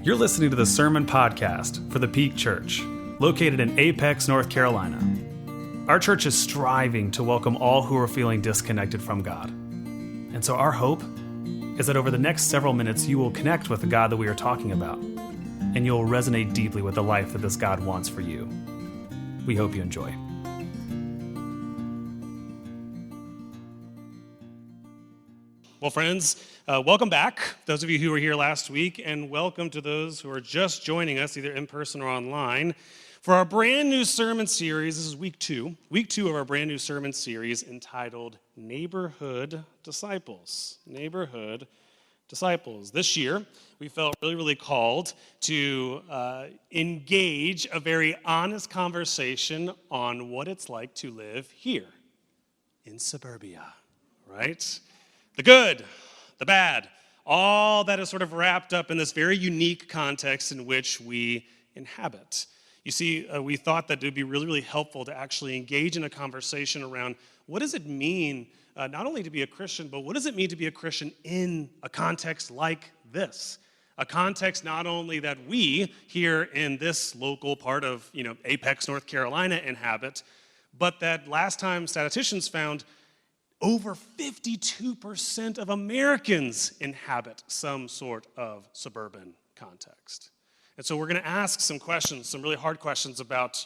You're listening to the Sermon Podcast for the Peak Church, located in Apex, North Carolina. Our church is striving to welcome all who are feeling disconnected from God. And so our hope is that over the next several minutes, you will connect with the God that we are talking about, and you'll resonate deeply with the life that this God wants for you. We hope you enjoy. Well, friends, welcome back, those of you who were here last week, and welcome to those who are just joining us, either in person or online, for our brand new sermon series. This is week two of our brand new sermon series entitled Neighborhood Disciples. Neighborhood Disciples. This year, we felt really called to engage a very honest conversation on what it's like to live here in suburbia, right? The good, the bad, all that is sort of wrapped up in this very unique context in which we inhabit. You see, we thought that it would be really helpful to actually engage in a conversation around what does it mean not only to be a Christian, but what does it mean to be a Christian in a context like this? A context not only that we here in this local part of Apex, North Carolina inhabit, but that last time statisticians found over 52% of Americans inhabit some sort of suburban context. And so we're going to ask some questions, some really hard questions about,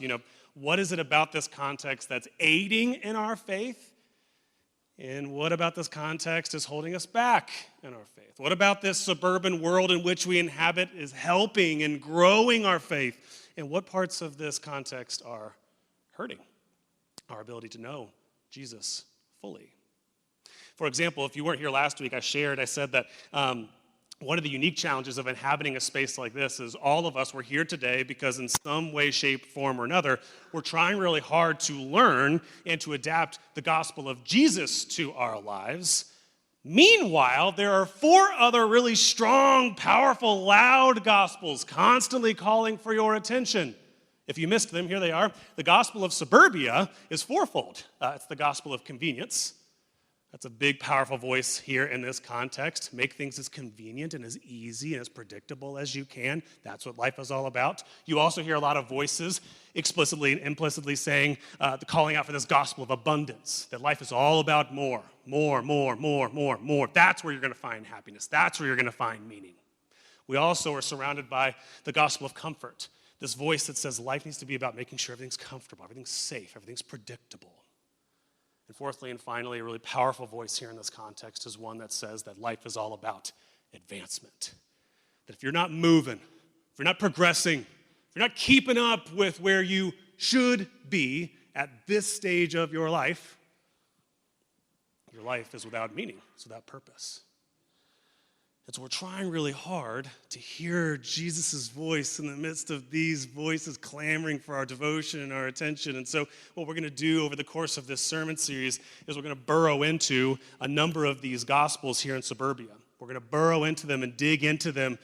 what is it about this context that's aiding in our faith? And what about this context is holding us back in our faith? What about this suburban world in which we inhabit is helping and growing our faith? And what parts of this context are hurting our ability to know Jesus fully? For example, if you weren't here last week, I said that one of the unique challenges of inhabiting a space like this is all of us, we're here today because in some way, shape, form, or another, we're trying really hard to learn and to adapt the gospel of Jesus to our lives. Meanwhile, there are 4 other really strong, powerful, loud gospels constantly calling for your attention. If you missed them, here they are. The gospel of suburbia is fourfold. It's the gospel of convenience. That's a big, powerful voice here in this context. Make things as convenient and as easy and as predictable as you can. That's what life is all about. You also hear a lot of voices explicitly and implicitly saying, calling out for this gospel of abundance, that life is all about more. That's where you're going to find happiness. That's where you're going to find meaning. We also are surrounded by the gospel of comfort, this voice that says life needs to be about making sure everything's comfortable, everything's safe, everything's predictable. And fourthly and finally, a really powerful voice here in this context is one that says that life is all about advancement. That if you're not moving, if you're not progressing, if you're not keeping up with where you should be at this stage of your life is without meaning, it's without purpose. And so we're trying really hard to hear Jesus' voice in the midst of these voices clamoring for our devotion and our attention. And so what we're going to do over the course of this sermon series is we're going to burrow into a number of these gospels here in suburbia. We're going to burrow into them and dig into them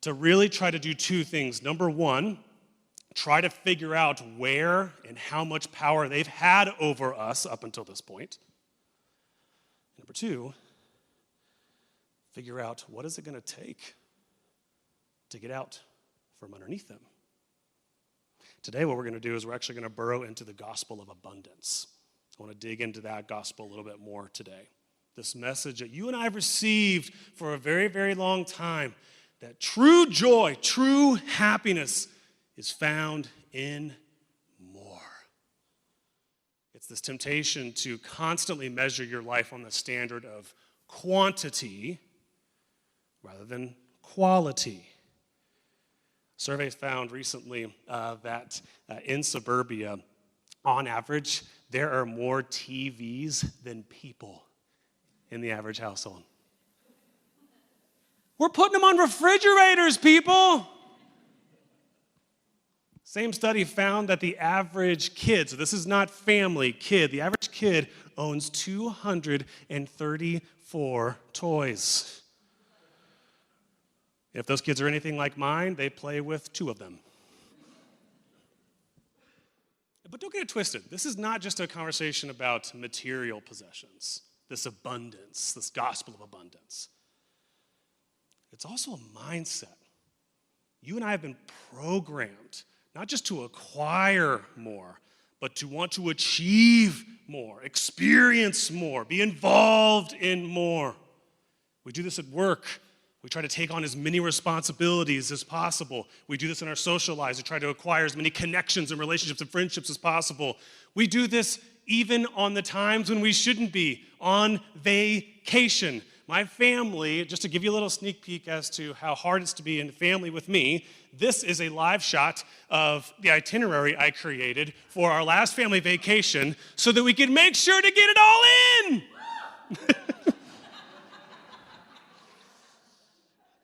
to really try to do 2 things. Number 1, try to figure out where and how much power they've had over us up until this point. Number 2, figure out what is it going to take to get out from underneath them. Today, what we're going to do is we're actually going to burrow into the gospel of abundance. I want to dig into that gospel a little bit more today. This message that you and I have received for a very, very long time, that true joy, true happiness is found in more. It's this temptation to constantly measure your life on the standard of quantity rather than quality. Surveys found recently that in suburbia, on average, there are more TVs than people in the average household. We're putting them on refrigerators, people. Same study found that the average kid, so this is not family, kid, the average kid owns 234 toys. If those kids are anything like mine, they play with 2 of them. But don't get it twisted. This is not just a conversation about material possessions, this abundance, this gospel of abundance. It's also a mindset. You and I have been programmed not just to acquire more, but to want to achieve more, experience more, be involved in more. We do this at work. We try to take on as many responsibilities as possible. We do this in our social lives. We try to acquire as many connections and relationships and friendships as possible. We do this even on the times when we shouldn't be, on vacation. My family, just to give you a little sneak peek as to how hard it's to be in family with me, this is a live shot of the itinerary I created for our last family vacation so that we can make sure to get it all in.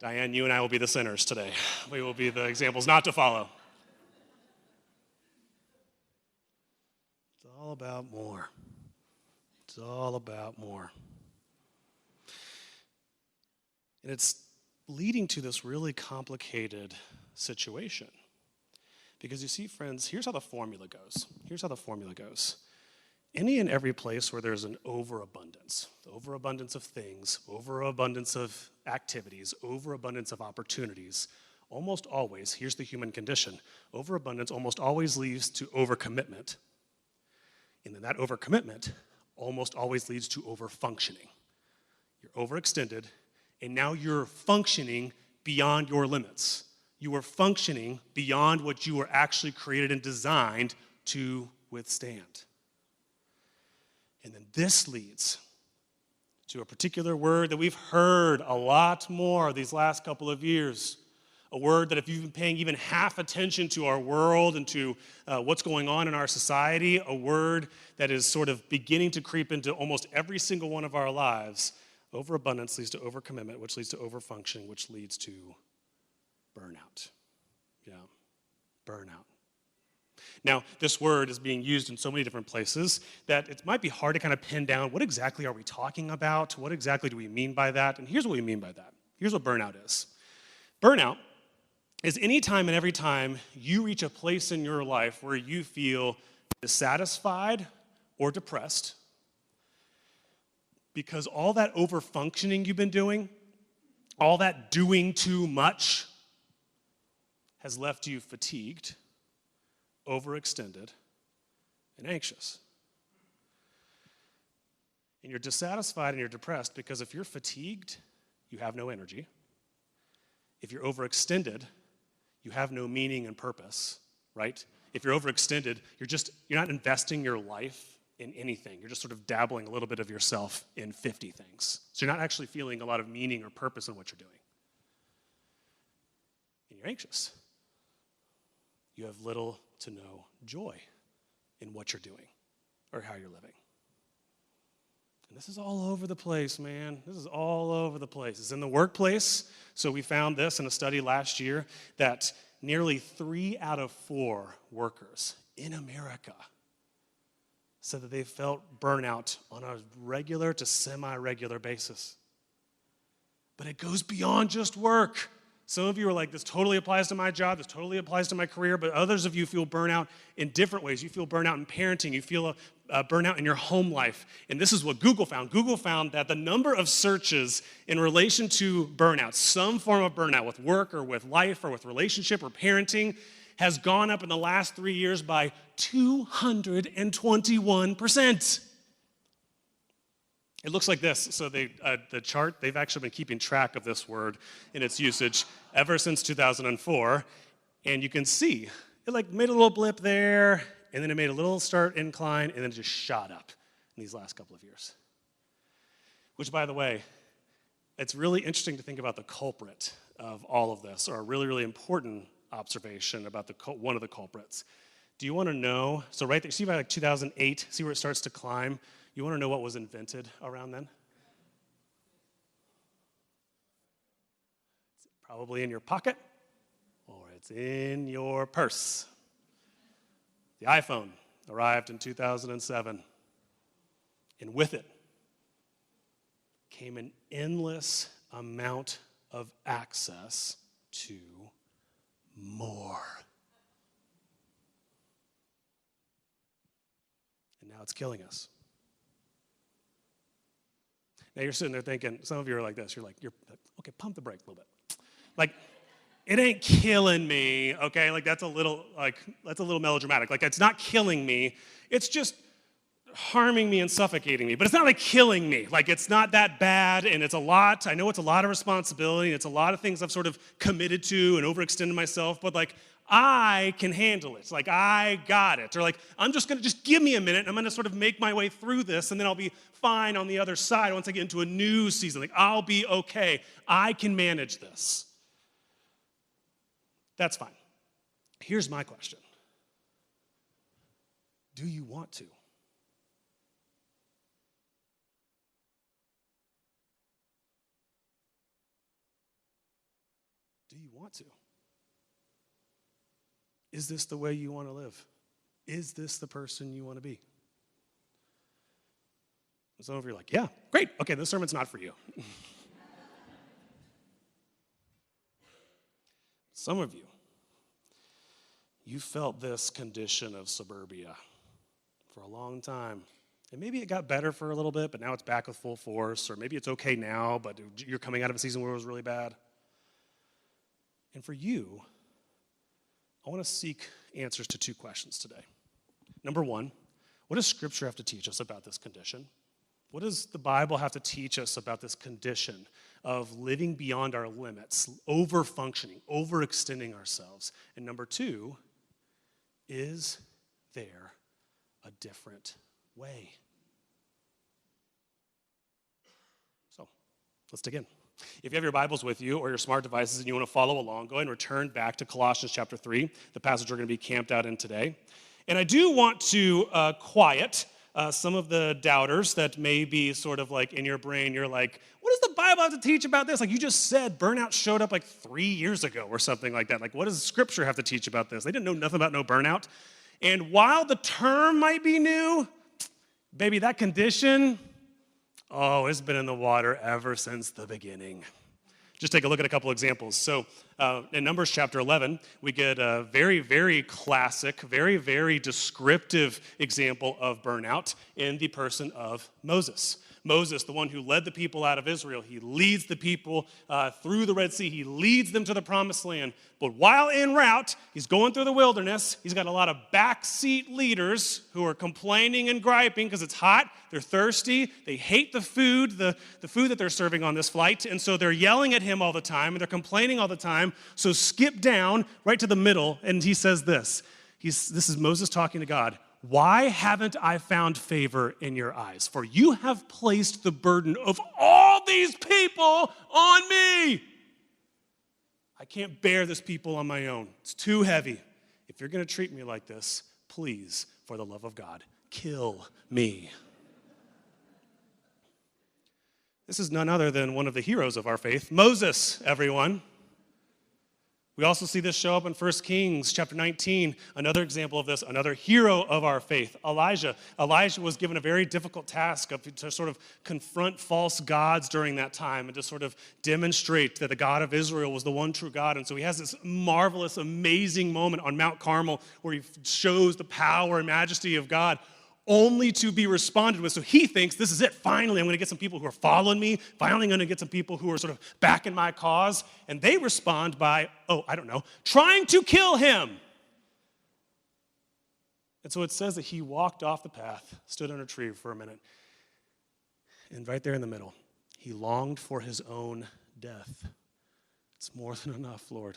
Diane, you and I will be the sinners today. We will be the examples not to follow. It's all about more. It's all about more. And it's leading to this really complicated situation. Because you see, friends, here's how the formula goes. Any and every place where there's an overabundance of things, overabundance of activities, overabundance of opportunities, almost always, here's the human condition, overabundance almost always leads to overcommitment. And then that overcommitment almost always leads to overfunctioning. You're overextended, and now you're functioning beyond your limits. You are functioning beyond what you were actually created and designed to withstand. And then this leads to a particular word that we've heard a lot more these last couple of years. A word that if you've been paying even half attention to our world and to what's going on in our society, a word that is sort of beginning to creep into almost every single one of our lives. Overabundance leads to overcommitment, which leads to overfunctioning, which leads to burnout. Yeah, burnout. Now, this word is being used in so many different places that it might be hard to kind of pin down what exactly are we talking about? What exactly do we mean by that? And here's what we mean by that. Here's what burnout is. Burnout is any time and every time you reach a place in your life where you feel dissatisfied or depressed because all that overfunctioning you've been doing, all that doing too much has left you fatigued, overextended, and anxious. And you're dissatisfied and you're depressed because if you're fatigued, you have no energy. If you're overextended, you have no meaning and purpose, right? If you're overextended, you're not investing your life in anything. You're just sort of dabbling a little bit of yourself in 50 things. So you're not actually feeling a lot of meaning or purpose in what you're doing. And you're anxious. You have little to no joy in what you're doing or how you're living. And this is all over the place, man. This is all over the place. It's in the workplace. So we found this in a study last year that nearly 3 out of 4 workers in America said that they felt burnout on a regular to semi-regular basis. But it goes beyond just work. Some of you are like, this totally applies to my job, this totally applies to my career, but others of you feel burnout in different ways. You feel burnout in parenting, you feel burnout in your home life. And this is what Google found. Google found that the number of searches in relation to burnout, some form of burnout with work or with life or with relationship or parenting, has gone up in the last 3 years by 221%. It looks like this. So the chart, they've actually been keeping track of this word in its usage ever since 2004. And you can see, it like made a little blip there, and then it made a little start incline, and then it just shot up in these last couple of years. Which, by the way, it's really interesting to think about the culprit of all of this, or a really, really important observation about one of the culprits. Do you want to know? So right there, see by like 2008, see where it starts to climb? You want to know what was invented around then? It's probably in your pocket, or it's in your purse. The iPhone arrived in 2007, and with it came an endless amount of access to more. And now it's killing us. Now you're sitting there thinking, some of you are like this, you're okay, pump the brake a little bit. Like, it ain't killing me, okay? Like that's a little melodramatic. Like it's not killing me. It's just harming me and suffocating me. But it's not like killing me. Like it's not that bad, and it's a lot. I know it's a lot of responsibility, and it's a lot of things I've sort of committed to and overextended myself, but like I can handle it. Like I got it. Or like I'm just gonna give me a minute, and I'm gonna sort of make my way through this, and then I'll be fine on the other side once I get into a new season. Like I'll be okay. I can manage this. That's fine. Here's my question. Do you want to? Do you want to? Is this the way you want to live? Is this the person you want to be? And some of you are like, yeah, great. Okay, this sermon's not for you. Some of you, you felt this condition of suburbia for a long time. And maybe it got better for a little bit, but now it's back with full force. Or maybe it's okay now, but you're coming out of a season where it was really bad. And for you, I want to seek answers to two questions today. Number one, what does Scripture have to teach us about this condition? What does the Bible have to teach us about this condition of living beyond our limits, over-functioning, overextending ourselves? And number two, is there a different way? So, let's dig in. If you have your Bibles with you or your smart devices and you want to follow along, go ahead and return back to Colossians chapter 3, the passage we're going to be camped out in today. And I do want to quiet some of the doubters that may be sort of like in your brain, you're like, what does the Bible have to teach about this? Like you just said, burnout showed up like 3 years ago or something like that. Like what does Scripture have to teach about this? They didn't know nothing about no burnout. And while the term might be new, baby, that condition, oh, it's been in the water ever since the beginning. Just take a look at a couple examples. So in Numbers chapter 11, we get a very, very classic, very, very descriptive example of burnout in the person of Moses. Moses, the one who led the people out of Israel, he leads the people through the Red Sea. He leads them to the promised land. But while en route, he's going through the wilderness. He's got a lot of backseat leaders who are complaining and griping because it's hot. They're thirsty. They hate the food that they're serving on this flight. And so they're yelling at him all the time, and they're complaining all the time. So skip down right to the middle, and he says this. This is Moses talking to God. Why haven't I found favor in your eyes? For you have placed the burden of all these people on me. I can't bear this people on my own. It's too heavy. If you're going to treat me like this, please, for the love of God, kill me. This is none other than one of the heroes of our faith, Moses, everyone. We also see this show up in 1 Kings chapter 19, another example of this, another hero of our faith, Elijah. Elijah was given a very difficult task to sort of confront false gods during that time and to sort of demonstrate that the God of Israel was the one true God. And so he has this marvelous, amazing moment on Mount Carmel where he shows the power and majesty of God, only to be responded with. So he thinks, this is it. Finally, I'm going to get some people who are following me. Finally, I'm going to get some people who are sort of backing my cause. And they respond by, trying to kill him. And so it says that he walked off the path, stood under a tree for a minute. And right there in the middle, he longed for his own death. It's more than enough, Lord.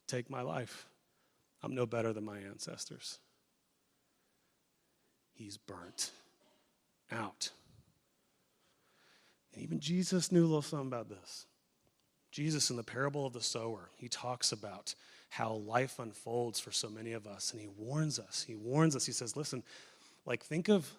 Take my life. I'm no better than my ancestors. He's burnt out. And even Jesus knew a little something about this. Jesus, in the parable of the sower, he talks about how life unfolds for so many of us, and he warns us. He says, listen, like think of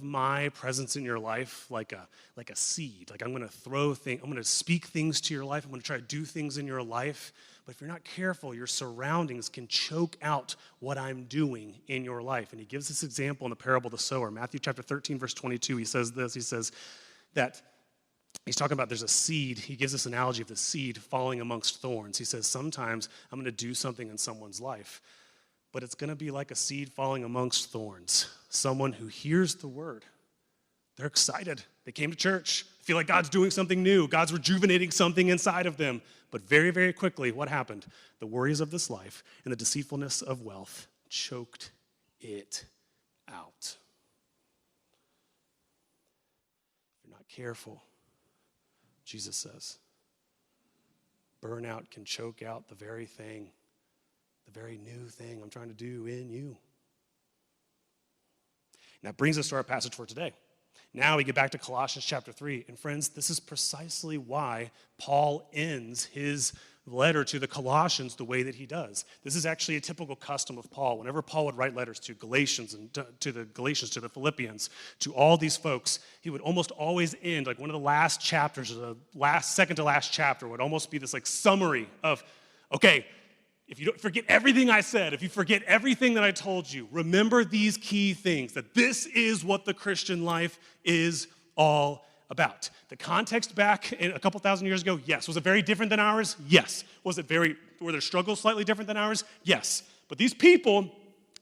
my presence in your life like a seed. Like I'm going to speak things to your life. I'm going to try to do things in your life. But if you're not careful, your surroundings can choke out what I'm doing in your life. And he gives this example in the parable of the sower. Matthew chapter 13, verse 22, he says this. He says that he's talking about there's a seed. He gives this analogy of the seed falling amongst thorns. He says sometimes I'm going to do something in someone's life, but it's going to be like a seed falling amongst thorns. Someone who hears the word, They're excited. They came to church. Feel like God's doing something new. God's rejuvenating something inside of them. But very, very quickly, what happened? The worries of this life and the deceitfulness of wealth choked it out. If you're not careful, Jesus says, burnout can choke out the very thing, the very new thing I'm trying to do in you. And that brings us to our passage for today. Now we get back to Colossians chapter 3. And friends, this is precisely why Paul ends his letter to the Colossians the way that he does. This is actually a typical custom of Paul. Whenever Paul would write letters to Galatians and to the Philippians, to all these folks, he would almost always end like one of the last chapters, or the second to last chapter would almost be this like summary of, okay, if you don't forget everything I said, if you forget everything that I told you, remember these key things, that this is what the Christian life is all about. The context back in a couple thousand years ago, yes. Was it very different than ours? Yes. Were their struggles slightly different than ours? Yes. But these people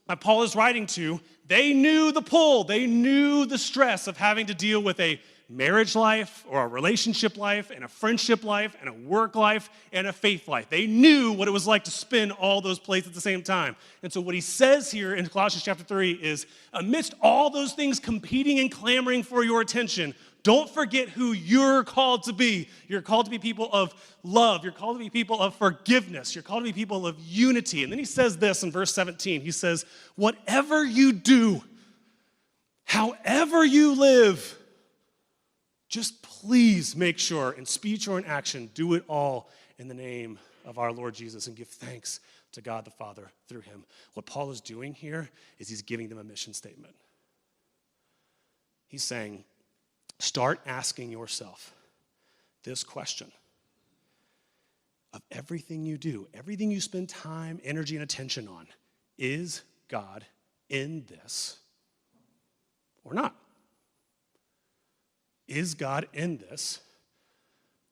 that Paul is writing to, they knew the pull, they knew the stress of having to deal with a marriage life or a relationship life and a friendship life and a work life and a faith life. They knew what it was like to spin all those plates at the same time. And so what he says here in Colossians chapter 3 is, amidst all those things competing and clamoring for your attention, don't forget who you're called to be. You're called to be people of love. You're called to be people of forgiveness. You're called to be people of unity. And then he says this in verse 17. He says, whatever you do, however you live, just please make sure, in speech or in action, do it all in the name of our Lord Jesus and give thanks to God the Father through him. What Paul is doing here is he's giving them a mission statement. He's saying, start asking yourself this question. Of everything you do, everything you spend time, energy, and attention on, is God in this or not? Is God in this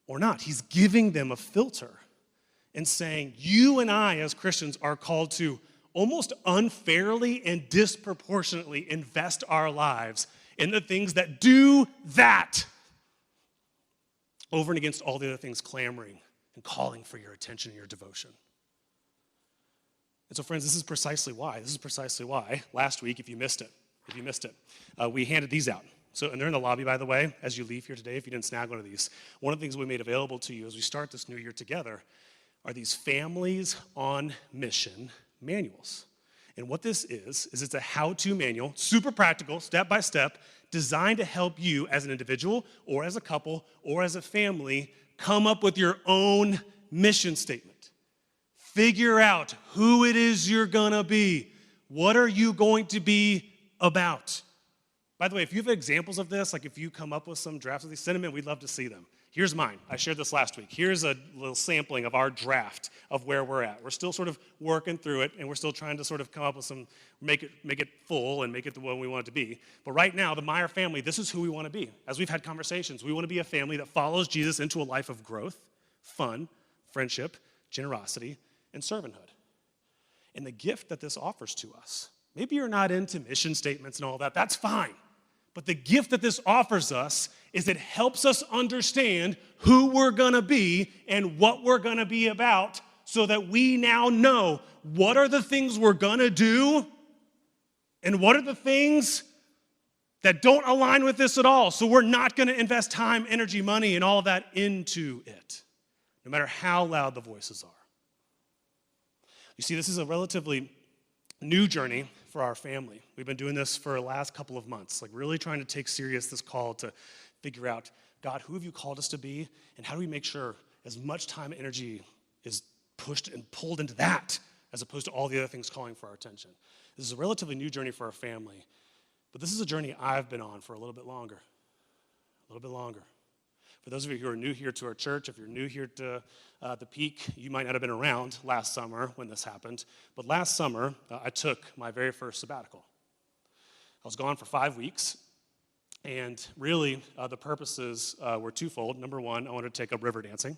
or not? He's giving them a filter and saying, you and I as Christians are called to almost unfairly and disproportionately invest our lives in the things that do that over and against all the other things clamoring and calling for your attention and your devotion. And so, friends, this is precisely why last week, if you missed it, we handed these out. So, and they're in the lobby, by the way, as you leave here today, if you didn't snag one of these. One of the things we made available to you as we start this new year together are these Families on Mission manuals. And what this is it's a how-to manual, super practical, step-by-step, designed to help you as an individual or as a couple or as a family come up with your own mission statement. Figure out who it is you're gonna be. What are you going to be about? By the way, if you have examples of this, like if you come up with some drafts of these, send them in. We'd love to see them. Here's mine. I shared this last week. Here's a little sampling of our draft of where we're at. We're still sort of working through it, and we're still trying to sort of come up with some, make it full and make it the one we want it to be. But right now, the Meier family, this is who we want to be. As we've had conversations, we want to be a family that follows Jesus into a life of growth, fun, friendship, generosity, and servanthood. And the gift that this offers to us, maybe you're not into mission statements and all that, that's fine. But the gift that this offers us is it helps us understand who we're going to be and what we're going to be about so that we now know what are the things we're going to do and what are the things that don't align with this at all. So we're not going to invest time, energy, money, and all of that into it, no matter how loud the voices are. You see, this is a relatively new journey for our family. We've been doing this for the last couple of months, like really trying to take serious this call to figure out, God, who have you called us to be, and how do we make sure as much time and energy is pushed and pulled into that as opposed to all the other things calling for our attention. This is a relatively new journey for our family, but this is a journey I've been on for a little bit longer. For those of you who are new here to our church, if you're new here to the Peak, you might not have been around last summer when this happened. But last summer, I took my very first sabbatical. I was gone for 5 weeks, and really the purposes were twofold. Number one, I wanted to take up river dancing.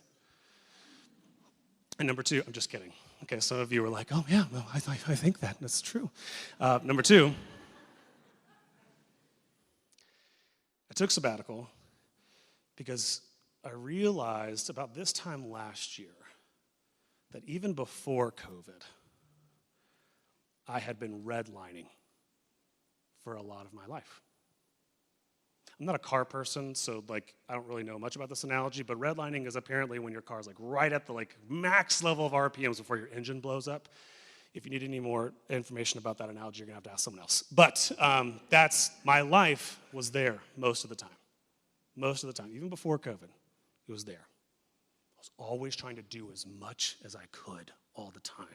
And number two, I'm just kidding. Okay, some of you were like, oh yeah, well, I think that's true. Number two, took sabbatical because I realized about this time last year that even before COVID, I had been redlining for a lot of my life. I'm not a car person, so I don't really know much about this analogy, but redlining is apparently when your car's right at the max level of RPMs before your engine blows up. If you need any more information about that analogy, you're gonna have to ask someone else. But that's my life was there most of the time. Most of the time, even before COVID, it was there. I was always trying to do as much as I could all the time.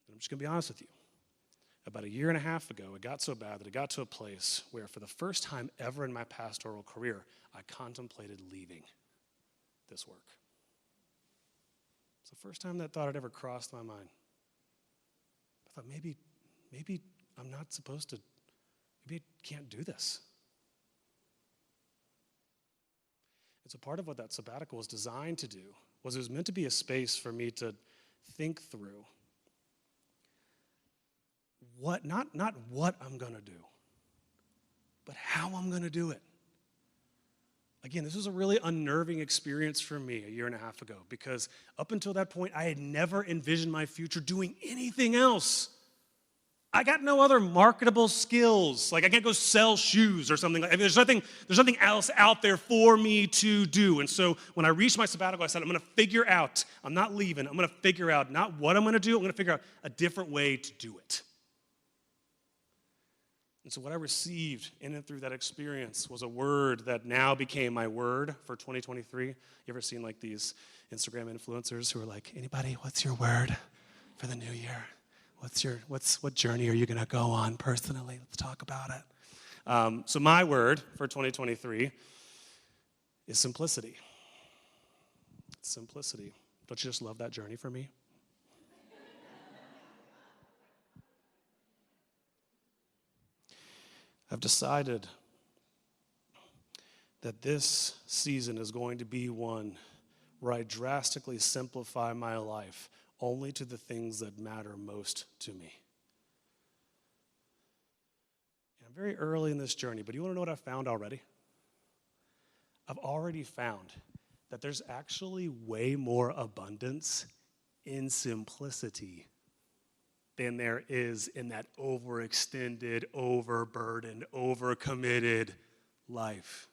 And I'm just gonna be honest with you. About a year and a half ago, it got so bad that it got to a place where for the first time ever in my pastoral career, I contemplated leaving this work. It's the first time that thought had ever crossed my mind. I thought maybe I'm not supposed to, maybe I can't do this. And so part of what that sabbatical was designed to do was it was meant to be a space for me to think through not what I'm going to do, but how I'm going to do it. Again, this was a really unnerving experience for me a year and a half ago because up until that point, I had never envisioned my future doing anything else. I got no other marketable skills. I can't go sell shoes or something. There's nothing else out there for me to do. And so when I reached my sabbatical, I said, I'm going to figure out, I'm not leaving, I'm going to figure out not what I'm going to do, I'm going to figure out a different way to do it. And so what I received in and through that experience was a word that now became my word for 2023. You ever seen these Instagram influencers who are anybody, what's your word for the new year? What journey are you going to go on personally? Let's talk about it. So my word for 2023 is simplicity. It's simplicity. Don't you just love that journey for me? I've decided that this season is going to be one where I drastically simplify my life only to the things that matter most to me. And I'm very early in this journey, but you want to know what I've found already? I've already found that there's actually way more abundance in simplicity than there is in that overextended, overburdened, overcommitted life.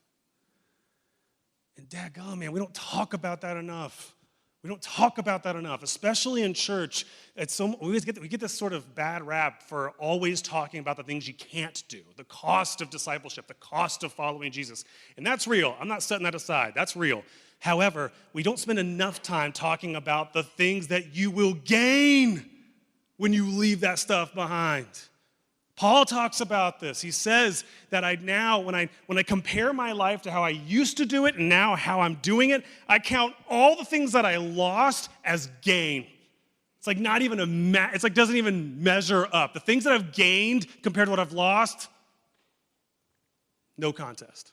And daggone, man, we don't talk about that enough. We don't talk about that enough, especially in church. We get this sort of bad rap for always talking about the things you can't do, the cost of discipleship, the cost of following Jesus. And that's real. I'm not setting that aside. That's real. However, we don't spend enough time talking about the things that you will gain when you leave that stuff behind. Paul talks about this. He says that when I compare my life to how I used to do it and now how I'm doing it, I count all the things that I lost as gain. It's not even doesn't even measure up. The things that I've gained compared to what I've lost, no contest.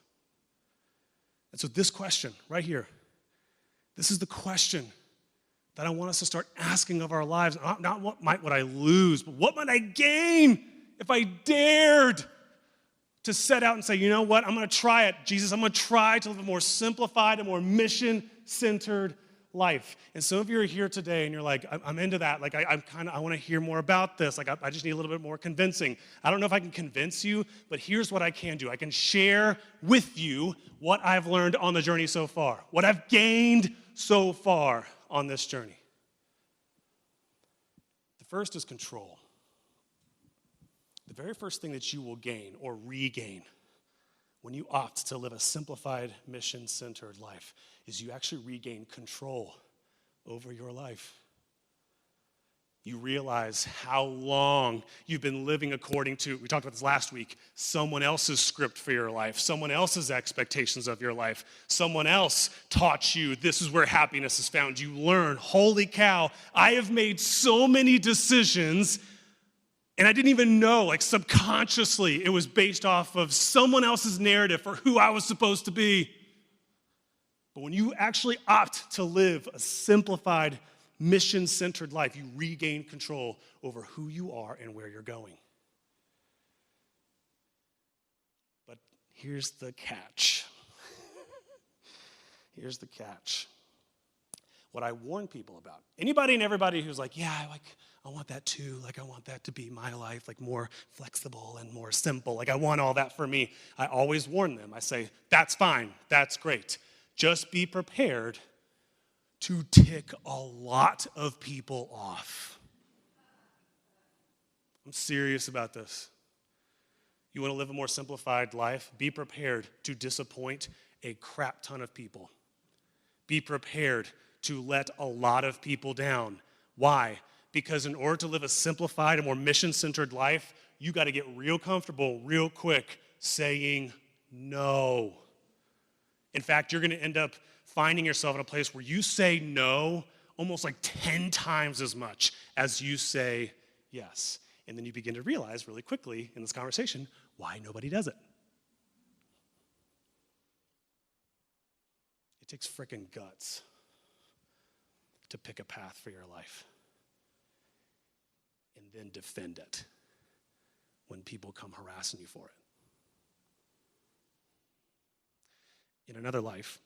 And so this question right here, this is the question that I want us to start asking of our lives. Not what might I lose, but what might I gain if I dared to set out and say, you know what, I'm going to try it, Jesus. I'm going to try to live a more simplified and more mission-centered life. And some of you are here today and you're I'm into that. I want to hear more about this. I just need a little bit more convincing. I don't know if I can convince you, but here's what I can do. I can share with you what I've learned on the journey so far, what I've gained so far on this journey. The first is control. The very first thing that you will gain or regain when you opt to live a simplified, mission-centered life is you actually regain control over your life. You realize how long you've been living according to, we talked about this last week, someone else's script for your life, someone else's expectations of your life. Someone else taught you this is where happiness is found. You learn, holy cow, I have made so many decisions and I didn't even know, subconsciously, it was based off of someone else's narrative for who I was supposed to be. But when you actually opt to live a simplified, mission-centered life, you regain control over who you are and where you're going. But here's the catch. Here's the catch. What I warn people about, anybody and everybody who's like, yeah, I want that too. I want that to be my life, more flexible and more simple. I want all that for me. I always warn them. I say, that's fine. That's great. Just be prepared to tick a lot of people off. I'm serious about this. You want to live a more simplified life? Be prepared to disappoint a crap ton of people. Be prepared to let a lot of people down. Why? Because in order to live a simplified and more mission-centered life, you got to get real comfortable real quick saying no. In fact, you're going to end up finding yourself in a place where you say no almost 10 times as much as you say yes. And then you begin to realize really quickly in this conversation why nobody does it. It takes frickin' guts to pick a path for your life and then defend it when people come harassing you for it. In another life,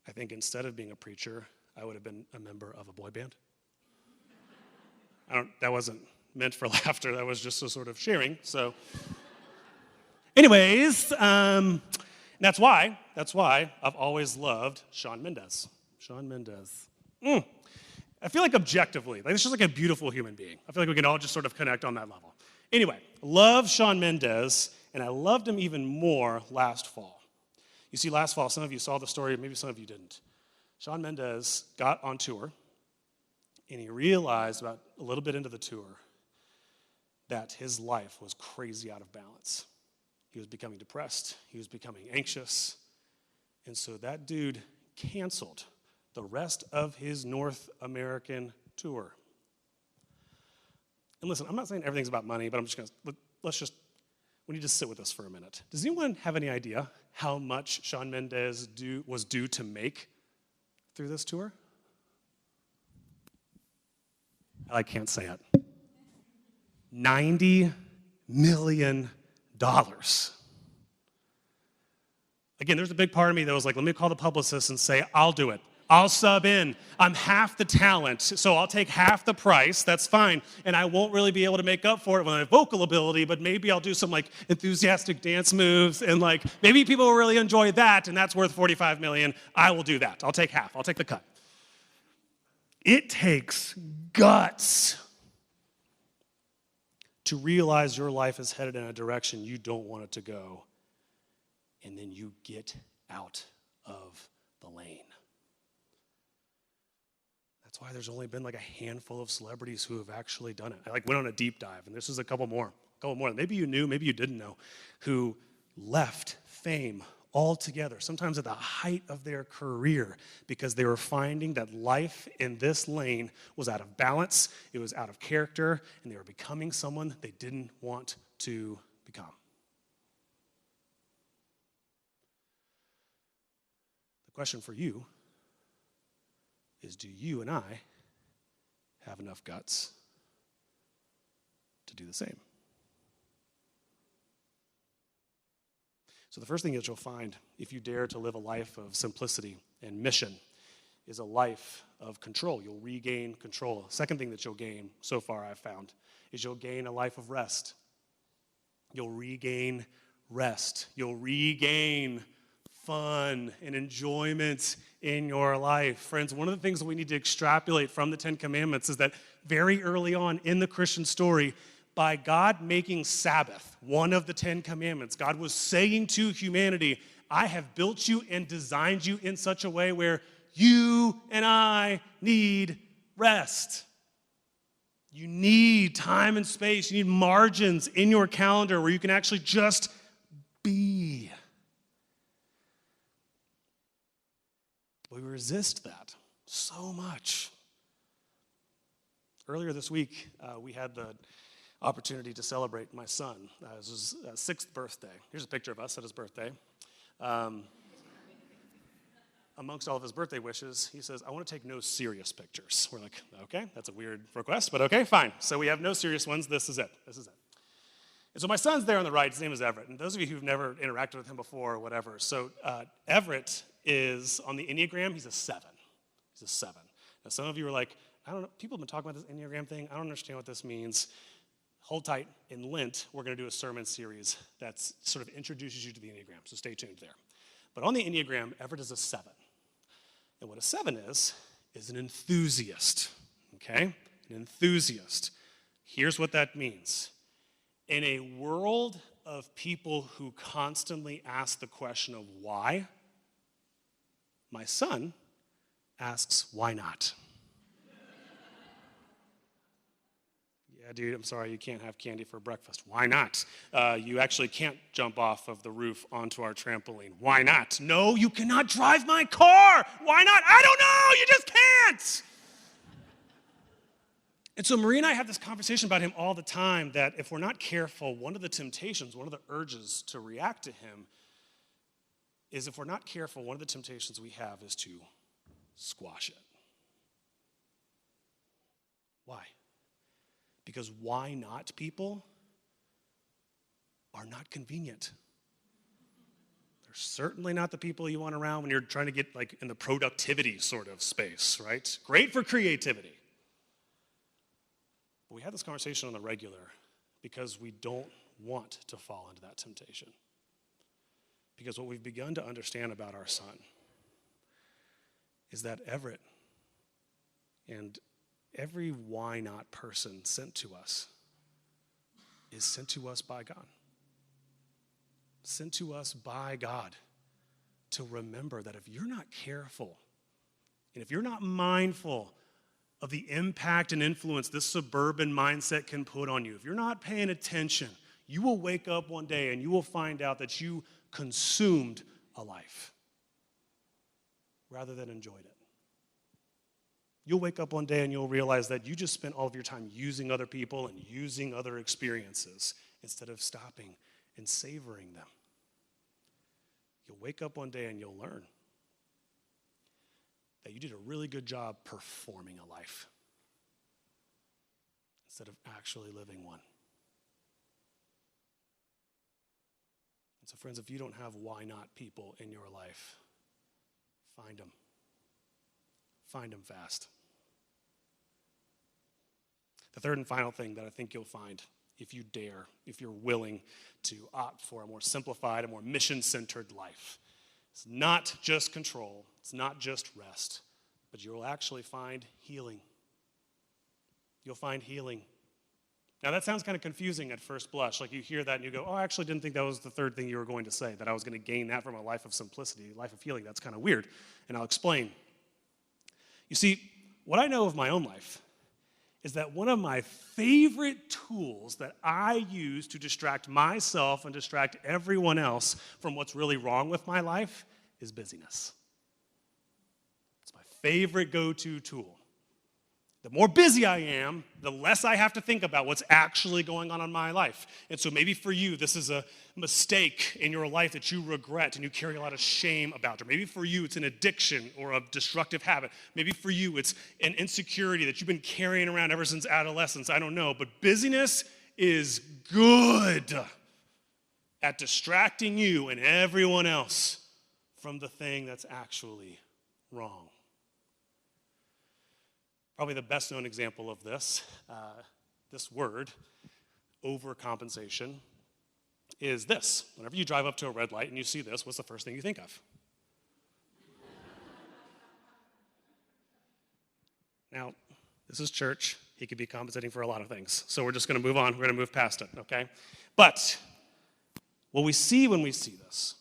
I think instead of being a preacher, I would have been a member of a boy band. That wasn't meant for laughter. That was just a sort of sharing. So, anyways, that's why I've always loved Shawn Mendes. Shawn Mendes. I feel like objectively, this is a beautiful human being. I feel like we can all just sort of connect on that level. Anyway, love Shawn Mendes, and I loved him even more last fall. You see, last fall, some of you saw the story, maybe some of you didn't. Shawn Mendes got on tour, and he realized about a little bit into the tour that his life was crazy out of balance. He was becoming depressed. He was becoming anxious. And so that dude canceled the rest of his North American tour. And listen, I'm not saying everything's about money, but I'm just going to, we need to sit with this for a minute. Does anyone have any idea how much Shawn Mendes was due to make through this tour? I can't say it. $90 million. Again, there's a big part of me that was like, let me call the publicist and say, I'll do it. I'll sub in. I'm half the talent, so I'll take half the price. That's fine. And I won't really be able to make up for it with my vocal ability, but maybe I'll do some enthusiastic dance moves and maybe people will really enjoy that, and that's worth $45 million. I will do that. I'll take half. I'll take the cut. It takes guts to realize your life is headed in a direction you don't want it to go, and then you get out of the lane. That's why there's only been a handful of celebrities who have actually done it. I went on a deep dive, and this is a couple more. Maybe you knew, maybe you didn't know, who left fame altogether, sometimes at the height of their career, because they were finding that life in this lane was out of balance, it was out of character, and they were becoming someone they didn't want to become. The question for you is, do you and I have enough guts to do the same? So the first thing that you'll find if you dare to live a life of simplicity and mission is a life of control. You'll regain control. Second thing that you'll gain, so far I've found, is you'll gain a life of rest. You'll regain rest. You'll regain fun and enjoyment in your life. Friends, one of the things that we need to extrapolate from the Ten Commandments is that very early on in the Christian story, by God making Sabbath one of the Ten Commandments, God was saying to humanity, I have built you and designed you in such a way where you and I need rest. You need time and space. You need margins in your calendar where you can actually just be. We resist that so much. Earlier this week, we had the opportunity to celebrate my son. It was his 6th birthday. Here's a picture of us at his birthday. Amongst all of his birthday wishes, he says, I want to take no serious pictures. We're like, okay, that's a weird request, but okay, fine. So we have no serious ones. This is it. And so my son's there on the right. His name is Everett. And those of you who've never interacted with him before or whatever, so Everett is on the Enneagram. He's a 7. He's a 7. Now some of you are like, I don't know, people have been talking about this Enneagram thing. I don't understand what this means. Hold tight. In Lent, we're going to do a sermon series that sort of introduces you to the Enneagram. So stay tuned there. But on the Enneagram, Everett is a 7. And what a 7 is an enthusiast. Okay? An enthusiast. Here's what that means. In a world of people who constantly ask the question of why, my son asks, why not? Yeah, dude, I'm sorry, you can't have candy for breakfast. Why not? You actually can't jump off of the roof onto our trampoline. Why not? No, you cannot drive my car. Why not? I don't know, you just can't. And so Marie and I have this conversation about him all the time that if we're not careful, one of the temptations, one of the urges to react to him is if we're not careful, one of the temptations we have is to squash it. Why? Because why not people are not convenient. They're certainly not the people you want around when you're trying to get like in the productivity sort of space, right? Great for creativity. We have this conversation on the regular because we don't want to fall into that temptation. Because what we've begun to understand about our son is that Everett and every why not person sent to us is sent to us by God. Sent to us by God to remember that if you're not careful and if you're not mindful of the impact and influence this suburban mindset can put on you. If you're not paying attention, you will wake up one day and you will find out that you consumed a life rather than enjoyed it. You'll wake up one day and you'll realize that you just spent all of your time using other people and using other experiences instead of stopping and savoring them. You'll wake up one day and you'll learn that you did a really good job performing a life instead of actually living one. And so, friends, if you don't have why not people in your life, find them. Find them fast. The third and final thing that I think you'll find if you dare, if you're willing to opt for a more simplified, a more mission-centered life, it's not just control, it's not just rest, but you'll actually find healing. You'll find healing. Now that sounds kind of confusing at first blush. Like you hear that and you go, oh, I actually didn't think that was the third thing you were going to say, that I was going to gain that from a life of simplicity, a life of healing. That's kind of weird. And I'll explain. You see, what I know of my own life is that one of my favorite tools that I use to distract myself and distract everyone else from what's really wrong with my life is busyness. It's my favorite go-to tool. The more busy I am, the less I have to think about what's actually going on in my life. And so maybe for you, this is a mistake in your life that you regret and you carry a lot of shame about. Or maybe for you, it's an addiction or a destructive habit. Maybe for you, it's an insecurity that you've been carrying around ever since adolescence. I don't know. But busyness is good at distracting you and everyone else from the thing that's actually wrong. Probably the best known example of this, this word, overcompensation, is this. Whenever you drive up to a red light and you see this, what's the first thing you think of? Now, this is church. He could be compensating for a lot of things. So we're just going to move on. We're going to move past it, okay? But what we see when we see this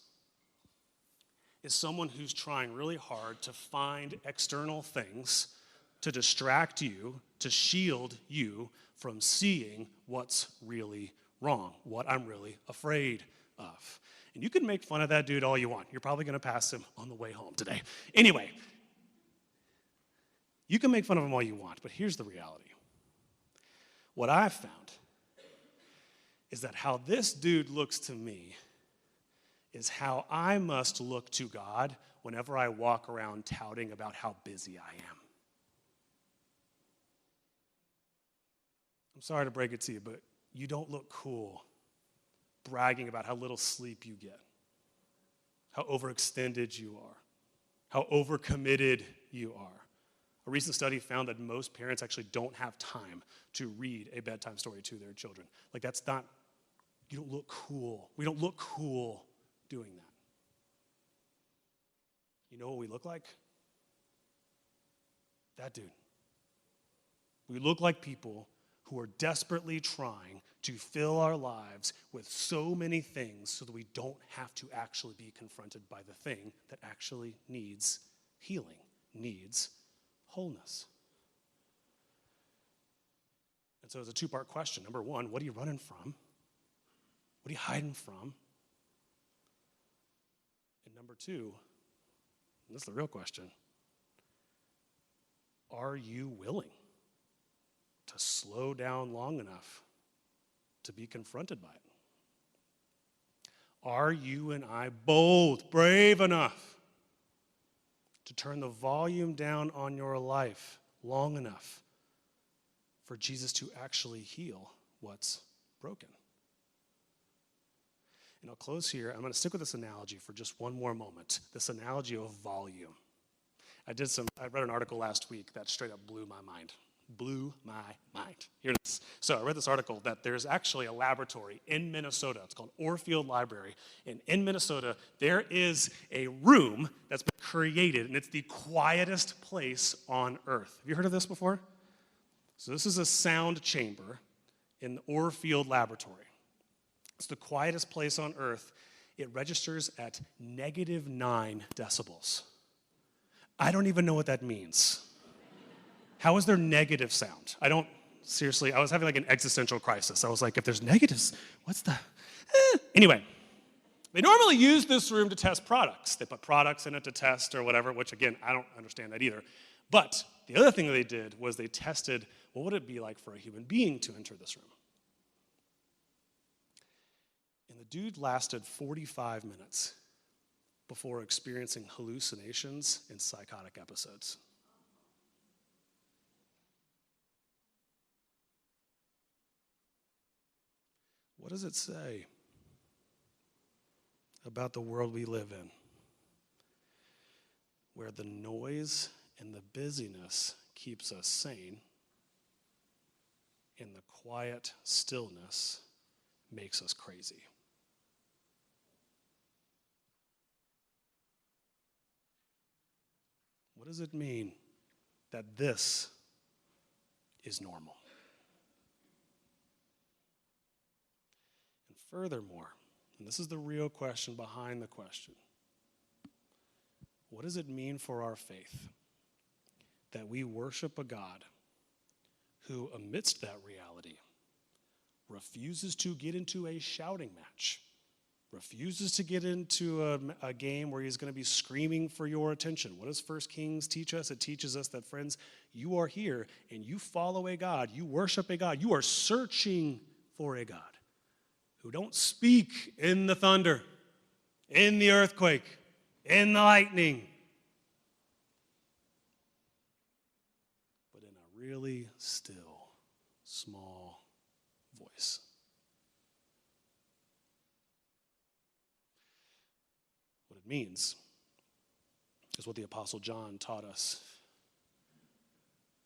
is someone who's trying really hard to find external things to distract you, to shield you from seeing what's really wrong, what I'm really afraid of. And you can make fun of that dude all you want. You're probably going to pass him on the way home today. Anyway, you can make fun of him all you want, but here's the reality. What I've found is that how this dude looks to me is how I must look to God whenever I walk around touting about how busy I am. I'm sorry to break it to you, but you don't look cool bragging about how little sleep you get, how overextended you are, how overcommitted you are. A recent study found that most parents actually don't have time to read a bedtime story to their children. Like, that's not, you don't look cool. We don't look cool doing that. You know what we look like? That dude. We look like people who are desperately trying to fill our lives with so many things so that we don't have to actually be confronted by the thing that actually needs healing, needs wholeness. And so it's a two-part question. Number one, what are you running from? What are you hiding from? And number two, and this is the real question, are you willing to slow down long enough to be confronted by it? Are you and I both brave enough to turn the volume down on your life long enough for Jesus to actually heal what's broken? And I'll close here. I'm going to stick with this analogy for just one more moment, this analogy of volume. I read an article last week that straight up blew my mind. Here it is. So I read this article that there's actually a laboratory in Minnesota. It's called Orfield Library. And in Minnesota, there is a room that's been created, and it's the quietest place on earth. Have you heard of this before? So this is a sound chamber in the Orfield Laboratory. It's the quietest place on earth. It registers at -9 decibels. I don't even know what that means. How is there negative sound? Seriously, I was having like an existential crisis. I was like, if there's negatives, what's the... Anyway, they normally use this room to test products. They put products in it to test or whatever, which again, I don't understand that either. But the other thing that they did was they tested, what would it be like for a human being to enter this room? And the dude lasted 45 minutes before experiencing hallucinations and psychotic episodes. What does it say about the world we live in, where the noise and the busyness keeps us sane, and the quiet stillness makes us crazy? What does it mean that this is normal? And furthermore, and this is the real question behind the question, what does it mean for our faith that we worship a God who, amidst that reality, refuses to get into a shouting match, refuses to get into a game where he's going to be screaming for your attention? What does 1 Kings teach us? It teaches us that, friends, you are here and you follow a God, you worship a God, you are searching for a God who don't speak in the thunder, in the earthquake, in the lightning, but in a really still, small voice. What it means is what the Apostle John taught us,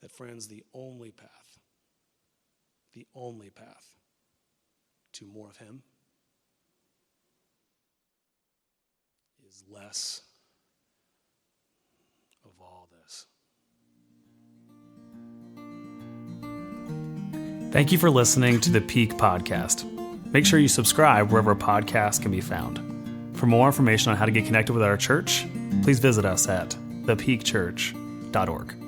that, friends, the only path to more of him is less of all this. Thank you for listening to the Peak Podcast. Make sure you subscribe wherever podcasts can be found. For more information on how to get connected with our church, please visit us at thepeakchurch.org.